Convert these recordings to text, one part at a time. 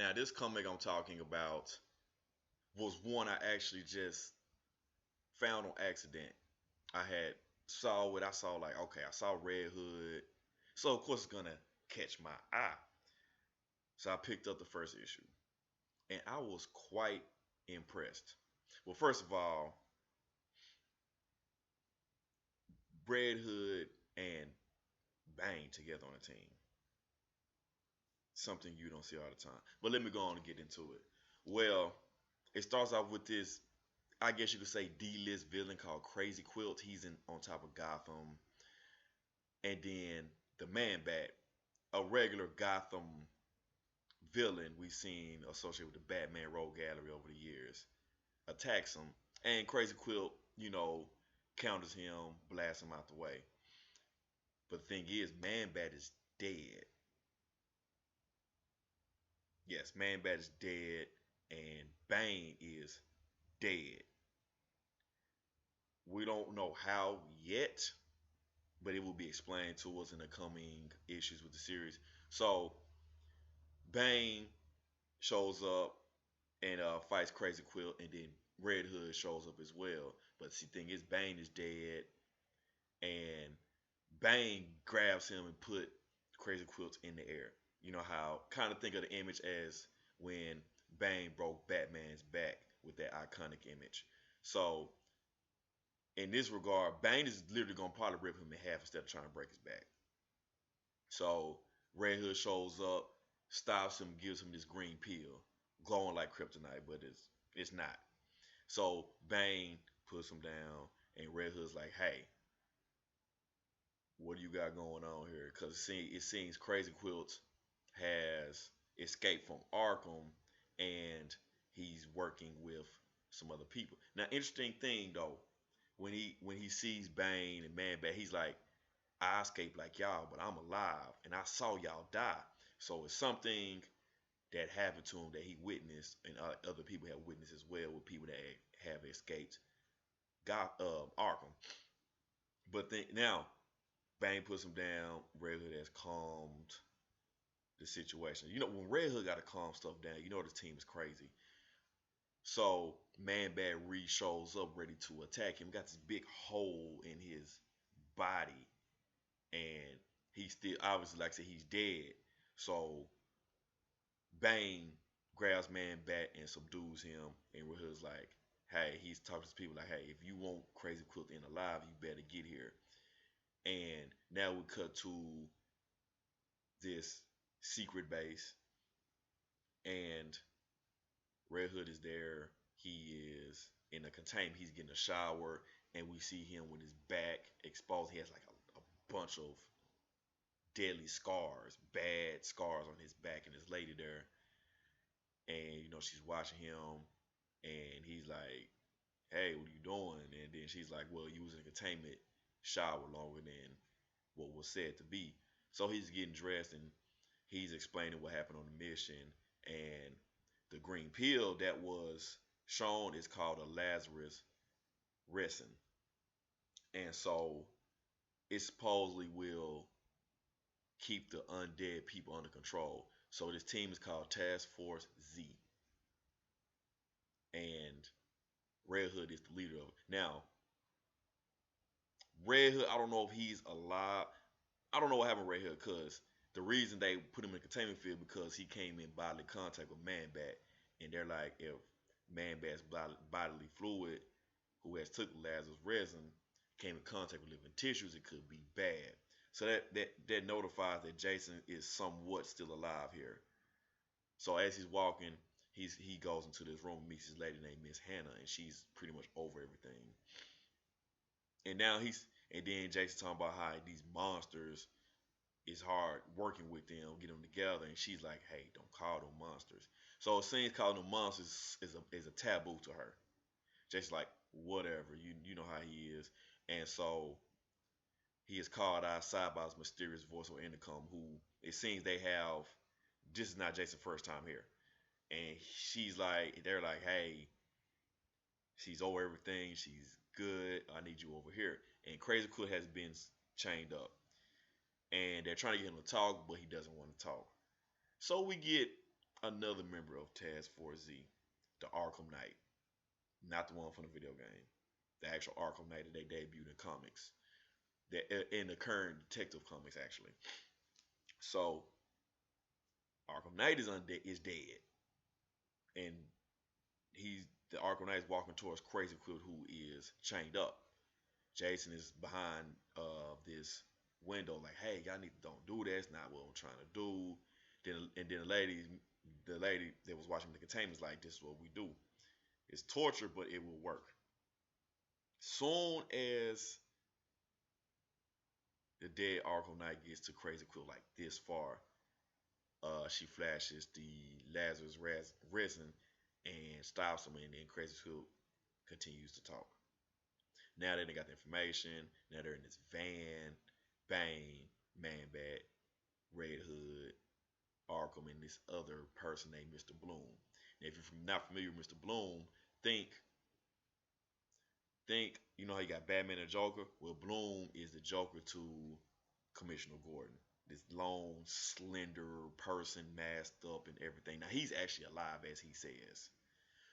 Now, this comic I'm talking about was one I actually just found on accident. I had saw it. I saw like, okay, I saw Red Hood, so of course it's gonna catch my eye. So I picked up the first issue, and I was quite impressed. Well, first of all, Red Hood and Bane together on a team, something you don't see all the time. But let me go on and get into it. Well, it starts off with this, I guess you could say, D-list villain called Crazy Quilt. He's in on top of Gotham, and then the Man Bat, a regular Gotham villain we've seen associated with the Batman Rogue Gallery over the years, attacks him, and Crazy Quilt, counters him, blasts him out the way. But the thing is, Man Bat is dead. Yes, Man Bat is dead, and Bane is dead. We don't know how yet, but it will be explained to us in the coming issues with the series. So Bane shows up and fights Crazy Quilt, and then Red Hood shows up as well. But the thing is, Bane is dead, and Bane grabs him and put Crazy Quilt in the air. You know how, kind of think of the image as when Bane broke Batman's back with that iconic image. So in this regard, Bane is literally gonna probably rip him in half instead of trying to break his back. So Red Hood shows up, stops him, gives him this green pill, glowing like kryptonite, but it's not. So Bane puts him down, and Red Hood's like, "Hey, what do you got going on here?" Because it seems Crazy Quilt has escaped from Arkham, and he's working with some other people. Now, interesting thing though, when he sees Bane and Man Bat, he's like, "I escaped like y'all, but I'm alive, and I saw y'all die." So it's something that happened to him that he witnessed, and other people have witnessed as well, with people that have escaped Arkham. But now Bane puts him down. Red Hood has calmed the situation. When Red Hood got to calm stuff down, the team is crazy. So Man Bat Re shows up ready to attack him. Got this big hole in his body, and he's still, obviously, like I said, he's dead. So Bane grabs Man Bat and subdues him, and Red Hood's like, "Hey," he's talking to people like, "Hey, if you want Crazy Quilt in alive, you better get here." And now we cut to this secret base, and Red Hood is there. He is in a containment. He's getting a shower, and we see him with his back exposed. He has like a bunch of deadly scars, bad scars on his back, and his lady there. And she's watching him, and he's like, "Hey, what are you doing?" And then she's like, "Well, you was in a containment shower longer than what was said to be." So he's getting dressed, and he's explaining what happened on the mission. And the green pill that was shown is called a Lazarus resin. And so it supposedly will keep the undead people under control. So this team is called Taskforce Z. And Red Hood is the leader of it. Now, Red Hood, I don't know if he's alive. I don't know what happened to Red Hood, because the reason they put him in the containment field because he came in bodily contact with Man Bat, and they're like, if Man Bat's bodily fluid, who has took Lazarus resin, came in contact with living tissues, it could be bad. So that notifies that Jason is somewhat still alive here. So as he's walking, he goes into this room, meets his lady named Miss Hannah, and she's pretty much over everything. And now and then Jason talking about how these monsters, it's hard working with them, get them together, and she's like, "Hey, don't call them monsters." So it seems calling them monsters is a taboo to her. Jason's like, "Whatever, you know how he is," and so he is called outside by his mysterious voice on intercom. Who it seems they have. This is not Jason's first time here, and they're like, "Hey, she's over everything. She's good. I need you over here." And Crazy Quilt has been chained up, and they're trying to get him to talk, but he doesn't want to talk. So we get another member of Taskforce Z, the Arkham Knight, not the one from the video game, the actual Arkham Knight that they debuted in comics, that in the current Detective comics actually. So Arkham Knight is dead, and he's the Arkham Knight is walking towards Crazy Quilt, who is chained up. Jason is behind this window, like, "Hey, y'all need to don't do that. It's not what I'm trying to do." Then the lady that was watching the containment is like, "This is what we do. It's torture, but it will work." Soon as the dead Arkham Knight gets to Crazy Quilt, like this far, she flashes the Lazarus resin and stops him, and then Crazy Quilt continues to talk. Now that they got the information, now they're in this van, Bane, Man Bat, Red Hood, Arkham, and this other person named Mr. Bloom. Now, if you're not familiar with Mr. Bloom, think you know how you got Batman and Joker? Well, Bloom is the Joker to Commissioner Gordon. This long, slender person masked up and everything. Now he's actually alive, as he says.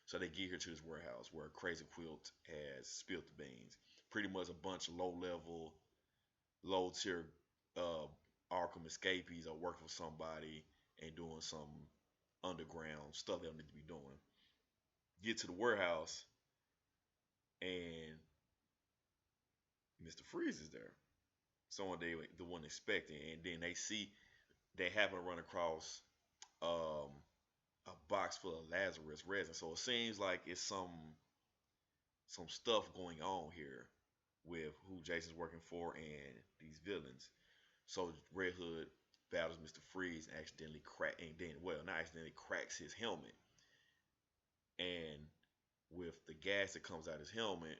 So they get here to this warehouse where Crazy Quilt has spilled the beans. Pretty much a bunch of low tier uh, Arkham escapees are working for somebody and doing some underground stuff they don't need to be doing. Get to the warehouse and Mr. Freeze is there. Someone they the one expecting, and then they happen to run across um, a box full of Lazarus resin. So it seems like it's some stuff going on here with who Jason's working for and these villains. So Red Hood battles Mr. Freeze and accidentally not accidentally cracks his helmet. And with the gas that comes out his helmet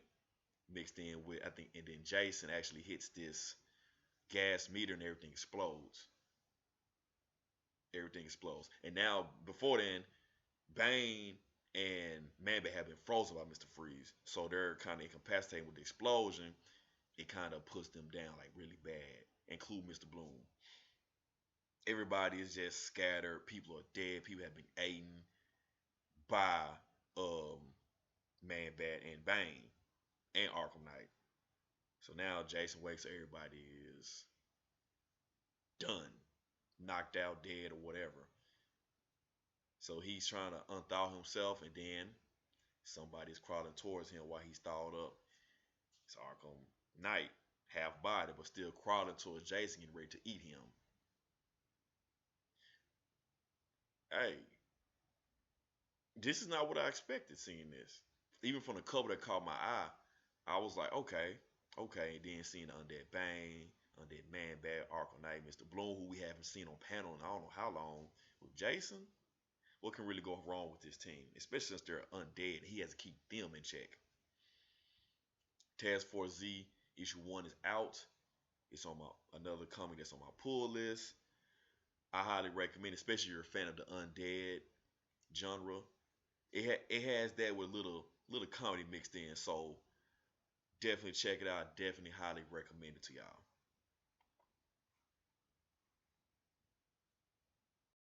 mixed in with I think and then Jason actually hits this gas meter and everything explodes. Everything explodes. And now before then, Bane and Manbat have been frozen by Mr. Freeze. So they're kind of incapacitated with the explosion. It kind of puts them down like really bad, include Mr. Bloom. Everybody is just scattered. People are dead. People have been eaten by um, Man Bat and Bane and Arkham Knight. So now Jason wakes up. Everybody is done, knocked out, dead, or whatever. So he's trying to unthaw himself, and then somebody's crawling towards him while he's thawed up. It's Arkham Knight, half body, but still crawling towards Jason, getting ready to eat him. Hey, this is not what I expected seeing this. Even from the cover that caught my eye, I was like, okay, okay. And then seeing the Undead Bane, Undead Man Bat, Arkham Knight, Mr. Bloom, who we haven't seen on panel in I don't know how long, with Jason, what can really go wrong with this team? Especially since they're undead. He has to keep them in check. Taskforce Z issue 1 is out. It's on another comic that's on my pull list. I highly recommend, especially if you're a fan of the undead genre. It has that with little comedy mixed in. So definitely check it out. Definitely highly recommend it to y'all.